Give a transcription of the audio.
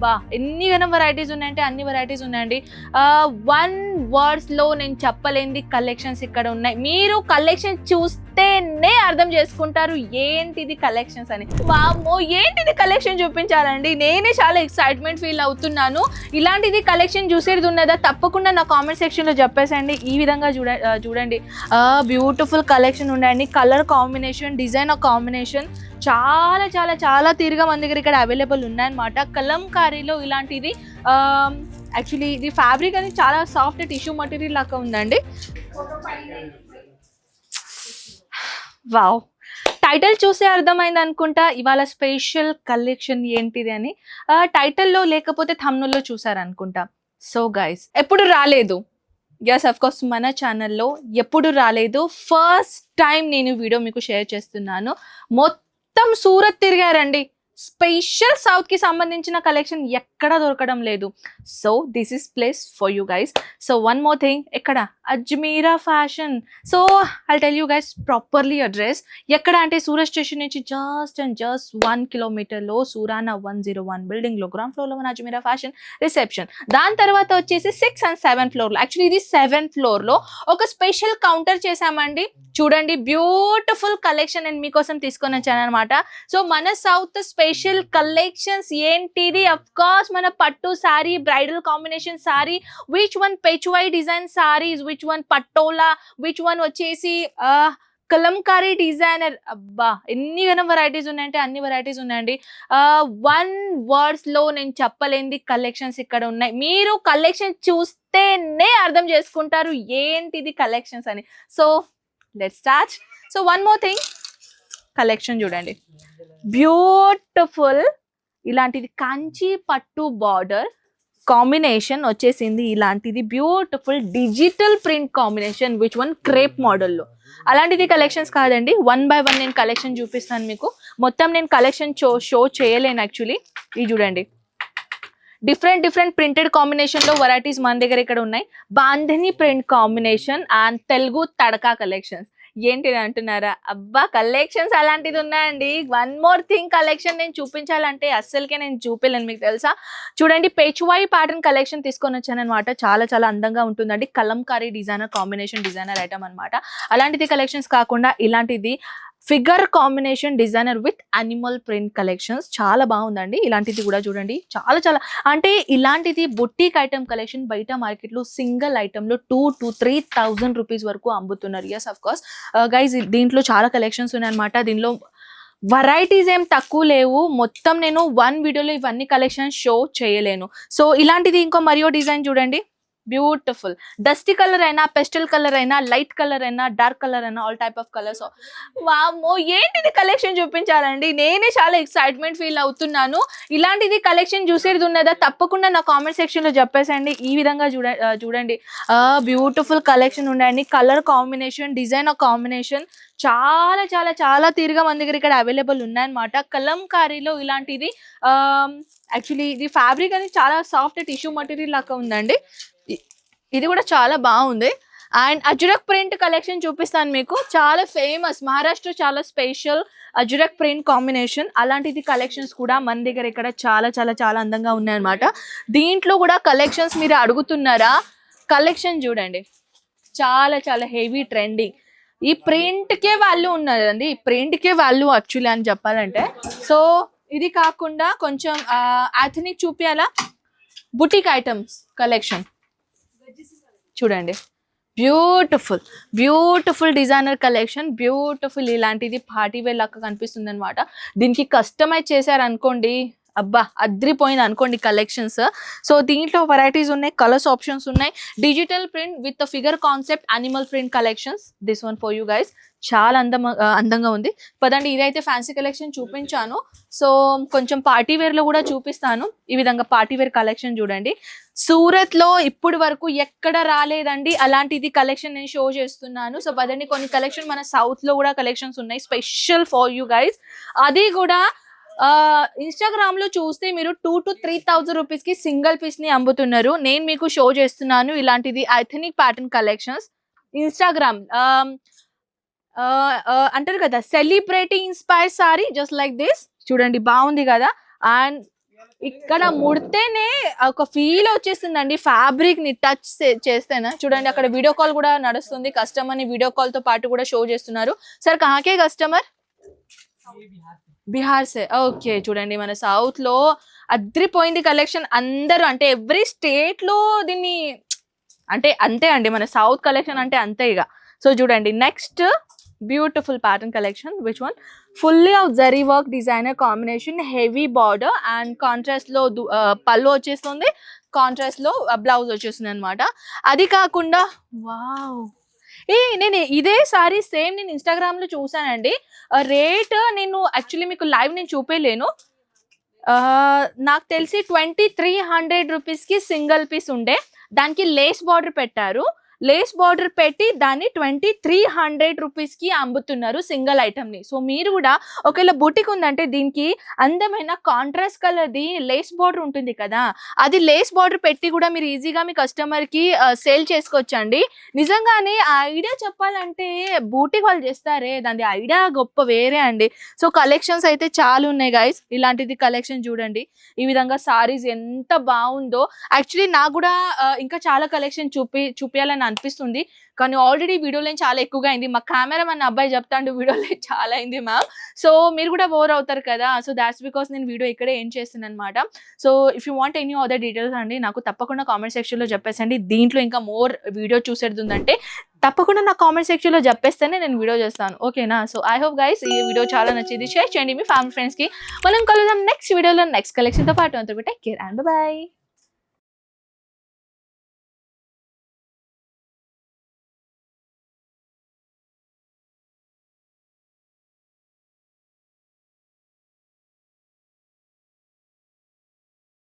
అబ్బా ఎన్ని గనం వెరైటీస్ ఉన్నాయంటే అన్ని వెరైటీస్ ఉన్నాయండి. వన్ వర్డ్స్లో నేను చెప్పలేని కలెక్షన్స్ ఇక్కడ ఉన్నాయి. మీరు కలెక్షన్ చూస్తేనే అర్థం చేసుకుంటారు ఏంటిది కలెక్షన్స్ అని. వామ్మో ఏంటిది కలెక్షన్ చూపించాలండి, నేనే చాలా ఎక్సైట్మెంట్ ఫీల్ అవుతున్నాను. ఇలాంటిది కలెక్షన్ చూసేది ఉన్నదా తప్పకుండా నా కామెంట్ సెక్షన్లో చెప్పేసండి. ఈ విధంగా చూడండి బ్యూటిఫుల్ కలెక్షన్ ఉండండి. కలర్ కాంబినేషన్, డిజైన్ కాంబినేషన్ చాలా చాలా చాలా తీరుగా మన దగ్గర ఇక్కడ అవైలబుల్ ఉన్నాయన్నమాట. కలంకారీలో ఇలాంటిది యాక్చువల్లీ ఇది ఫ్యాబ్రిక్ అనేది చాలా సాఫ్ట్ టిష్యూ మటీరియల్ లాగా ఉందండి. వావ్, టైటిల్ చూసే అర్థమైంది అనుకుంటా ఇవాళ స్పెషల్ కలెక్షన్ ఏంటిది అని. టైటిల్లో లేకపోతే థంబ్నెయిల్లో చూసారనుకుంటా. సో గైస్ ఎప్పుడు రాలేదు, ఎస్ అఫ్ కోర్స్ మన ఛానల్లో ఎప్పుడు రాలేదు, ఫస్ట్ టైం నేను వీడియో మీకు షేర్ చేస్తున్నాను. మొత్తం సూరత్ తిరిగారండి, స్పెషల్ సౌత్ కి సంబంధించిన కలెక్షన్ ఎక్కడ దొరకడం లేదు. So this is place for you guys. So one more thing, ఎక్కడ Ajmera fashion. So I tell you guys properly address ఎక్కడ అంటే సూరత్ స్టేషన్ నుంచి జస్ట్ 1 కిలోమీటర్లో సూరానా 101 బిల్డింగ్లో గ్రౌండ్ ఫ్లోర్లో మన అజ్మీరా ఫ్యాషన్ రిసెప్షన్. దాని తర్వాత వచ్చేసి 6 and 7 ఫ్లోర్లో, యాక్చువల్లీ ఇది 7th ఫ్లోర్లో ఒక స్పెషల్ కౌంటర్ చేశామండి. చూడండి బ్యూటిఫుల్ కలెక్షన్ నేను మీకోసం తీసుకొని వచ్చాను అనమాట. సో మన సౌత్ స్పెషల్ కలెక్షన్స్ ఏంటిది, అఫ్ కోర్స్ మన పట్టు sari, bridal combination sari, which one పెచువై design saris, which one patola, which one వచ్చేసి కలంకారీ డిజైనర్. అబ్బా ఎన్ని గనం వెరైటీస్ ఉన్నాయంటే అన్ని వెరైటీస్ ఉన్నాయండి. వన్ వర్డ్స్లో నేను చెప్పలేని కలెక్షన్స్ ఇక్కడ ఉన్నాయి. మీరు కలెక్షన్ చూస్తేనే అర్థం చేసుకుంటారు ఏంటిది కలెక్షన్స్ అని. So let's start. So one more thing, collection చూడండి బ్యూటిఫుల్. ఇలాంటిది కంచి పట్టు బార్డర్ కాంబినేషన్ వచ్చేసింది. ఇలాంటిది beautiful digital print combination which one crepe మోడల్లో. అలాంటిది కలెక్షన్స్ కాదండి, 1 by 1 నేను కలెక్షన్ చూపిస్తాను మీకు. మొత్తం నేను కలెక్షన్ షో చేయలేను యాక్చువల్లీ. ఇది చూడండి డిఫరెంట్ ప్రింటెడ్ కాంబినేషన్లో వెరైటీస్ మన దగ్గర ఇక్కడ ఉన్నాయి. Bandhani print combination and Telugu tadka collections. ఏంటిది అంటున్నారా, అబ్బా కలెక్షన్స్ అలాంటిది ఉన్నాయండి. వన్ మోర్ థింగ్, కలెక్షన్ నేను చూపించాలంటే అస్సలకే నేను చూపించలేను, మీకు తెలుసా. చూడండి పేచువాయి ప్యాటర్న్ కలెక్షన్ తీసుకొని వచ్చాను అనమాట. చాలా చాలా అందంగా ఉంటుందండి. Kalamkari designer combination, designer item అనమాట. అలాంటిది కలెక్షన్స్ కాకుండా ఇలాంటిది figure combination designer with animal print collections చాలా బాగుందండి. ఇలాంటిది కూడా చూడండి చాలా చాలా అంటే ఇలాంటిది బొట్టిక్ ఐటమ్ కలెక్షన్ బయట మార్కెట్లో సింగిల్ ఐటమ్లో 2,000 to 3,000 రూపీస్ వరకు అమ్ముతున్నారు. ఎస్ అఫ్ కోర్స్ గైజ్ దీంట్లో చాలా కలెక్షన్స్ ఉన్నాయన్నమాట. దీనిలో వెరైటీస్ ఏం తక్కువ లేవు. మొత్తం నేను 1 వీడియోలో ఇవన్నీ కలెక్షన్స్ షో చేయలేను. సో ఇలాంటిది ఇంకో మరియో డిజైన్ చూడండి బ్యూటిఫుల్. డస్టీ కలర్ అయినా, పెస్టల్ కలర్ అయినా, లైట్ కలర్ అయినా, డార్క్ కలర్ అయినా, ఆల్ టైప్ ఆఫ్ కలర్స్. వామ్మో ఏంటిది కలెక్షన్ చూపించాలండి, నేనే చాలా ఎక్సైట్మెంట్ ఫీల్ అవుతున్నాను. ఇలాంటిది కలెక్షన్ చూసేది ఉన్నదా తప్పకుండా నా కామెంట్ సెక్షన్లో చెప్పేసండి. ఈ విధంగా చూడండి బ్యూటిఫుల్ కలెక్షన్ ఉండండి. కలర్ కాంబినేషన్, డిజైన్ కాంబినేషన్ చాలా చాలా చాలా తీరుగా మన దగ్గర ఇక్కడ అవైలబుల్ ఉన్నాయన్నమాట. కలంకారీలో ఇలాంటిది యాక్చువల్లీ ఇది ఫ్యాబ్రిక్ అనేది చాలా సాఫ్ట్ టిష్యూ మటీరియల్ లాగా ఉందండి. ఇది కూడా చాలా బాగుంది. అండ్ అజ్రక్ ప్రింట్ కలెక్షన్ చూపిస్తాను మీకు. చాలా ఫేమస్, మహారాష్ట్ర చాలా స్పెషల్ అజ్రక్ ప్రింట్ కాంబినేషన్. అలాంటిది కలెక్షన్స్ కూడా మన దగ్గర ఇక్కడ చాలా చాలా చాలా అందంగా ఉన్నాయన్నమాట. దీంట్లో కూడా కలెక్షన్స్ మీరు అడుగుతున్నారా, కలెక్షన్ చూడండి చాలా చాలా హెవీ ట్రెండింగ్. ఈ ప్రింట్కే వాల్యూ ఉన్నదండి, ఈ ప్రింట్కే వాల్యూ యాక్చువల్లీ అని చెప్పాలంటే. సో ఇది కాకుండా కొంచెం ఆథెనిక్ చూపించాలా, బుటిక్ ఐటమ్స్ కలెక్షన్ చూడండి బ్యూటిఫుల్ డిజైనర్ కలెక్షన్. బ్యూటిఫుల్ ఇలాంటిది పార్టీ వేర్ లాగా కనిపిస్తుంది అనమాట. దీనికి కస్టమైజ్ చేశారనుకోండి, అబ్బా అద్రిపోయింది అనుకోండి కలెక్షన్స్. సో దీంట్లో వెరైటీస్ ఉన్నాయి, కలర్స్ ఆప్షన్స్ ఉన్నాయి. Digital print with figure concept animal print collections. This one for you guys. చాలా అందంగా ఉంది. పదండి ఇదైతే ఫ్యాన్సీ కలెక్షన్ చూపించాను. సో కొంచెం పార్టీ వేర్లో కూడా చూపిస్తాను. ఈ విధంగా పార్టీ వేర్ కలెక్షన్ చూడండి. సూరత్లో ఇప్పటి వరకు ఎక్కడ రాలేదండి అలాంటిది కలెక్షన్ నేను షో చేస్తున్నాను. సో పదండి కొన్ని కలెక్షన్ మన సౌత్లో కూడా కలెక్షన్స్ ఉన్నాయి స్పెషల్ ఫర్ యూ గైస్. అది కూడా ఇన్స్టాగ్రామ్ లో చూస్తే మీరు 2,000 to 3,000 రూపీస్ కి సింగిల్ పీస్ ని అమ్ముతున్నారు. నేను మీకు షో చేస్తున్నాను ఇలాంటిది ఐథనిక్ ప్యాటర్న్ కలెక్షన్స్. ఇన్స్టాగ్రామ్ అంటారు కదా celebrity inspire sorry just like this. చూడండి బాగుంది కదా. అండ్ ఇక్కడ ముడితేనే ఒక ఫీల్ వచ్చేస్తుందండి ఫ్యాబ్రిక్ ని టచ్ చేస్తేనే. చూడండి అక్కడ వీడియో కాల్ కూడా నడుస్తుంది, కస్టమర్ ని వీడియో కాల్ తో పాటు కూడా షో చేస్తున్నారు. సార్ కహాకే కస్టమర్? బిహార్ సే. ఓకే, చూడండి మన సౌత్ లో అద్రిపోయింది కలెక్షన్. అందరూ అంటే ఎవ్రీ స్టేట్ లో దీన్ని అంటే అంతే అండి, మన సౌత్ కలెక్షన్ అంటే అంతే ఇక. సో చూడండి next beautiful pattern collection, which one fully of zari work designer combination, heavy border and contrast లో పళ్ళు వచ్చేస్తుంది, కాంట్రాస్ట్ లో బ్లౌజ్ వచ్చేస్తుంది అనమాట. అది కాకుండా వావ్, నేను ఇదే సారీ సేమ్ నేను ఇన్స్టాగ్రామ్ లో చూసానండి. రేట్ నేను యాక్చువల్లీ మీకు లైవ్ నేను చూపేలేను. నాకు తెలిసి 2300 రూపీస్కి సింగిల్ పీస్ ఉండే, దానికి లేస్ బార్డర్ పెట్టారు. లేస్ బార్డర్ పెట్టి దాన్ని 2300 రూపీస్కి అమ్ముతున్నారు సింగిల్ ఐటమ్ని. సో మీరు కూడా ఒకవేళ బుటిక్ ఉందంటే దీనికి అందమైన కాంట్రాస్ట్ కలర్ది లేస్ బార్డర్ ఉంటుంది కదా, అది లేస్ బార్డర్ పెట్టి కూడా మీరు ఈజీగా మీ కస్టమర్కి సేల్ చేసుకోవచ్చండి. నిజంగానే ఆ ఐడియా చెప్పాలంటే బూటిక్ వాళ్ళు చేస్తారే, దాని ఐడియా గొప్ప వేరే అండి. సో కలెక్షన్స్ అయితే చాలా ఉన్నాయి గైస్. ఇలాంటిది కలెక్షన్ చూడండి, ఈ విధంగా సారీస్ ఎంత బాగుందో. యాక్చువల్లీ నాకు కూడా ఇంకా చాలా కలెక్షన్ చూపించాలని అనిపిస్తుంది, కానీ ఆల్రెడీ వీడియోలో చాలా ఎక్కువగా అయింది. మా కెమెరా మన అబ్బాయి చెప్తాండు వీడియోలో చాలా అయింది మ్యామ్. సో మీరు కూడా బోర్ అవుతారు కదా, సో దాట్స్ బికాస్ నేను వీడియో ఇక్కడే ఏం చేస్తాను అనమాట. So if you want any other details అండి నాకు తప్పకుండా కామెంట్ సెక్షన్లో చెప్పేసండి. దీంట్లో ఇంకా మోర్ వీడియో చూసేది ఉందంటే తప్పకుండా నా కామెంట్ సెక్షన్లో చెప్పేస్తేనే నేను వీడియో చేస్తాను, ఓకేనా. సో ఐ హోప్ గైస్ ఈ వీడియో చాలా నచ్చింది, షేర్ చేయండి మీ ఫ్యామిలీ ఫ్రెండ్స్కి. మనం కలుద్దాం నెక్స్ట్ వీడియోలో నెక్స్ట్ కలెక్షన్తో పాటు. అంతా టేక్ కేర్ అండ్ బై.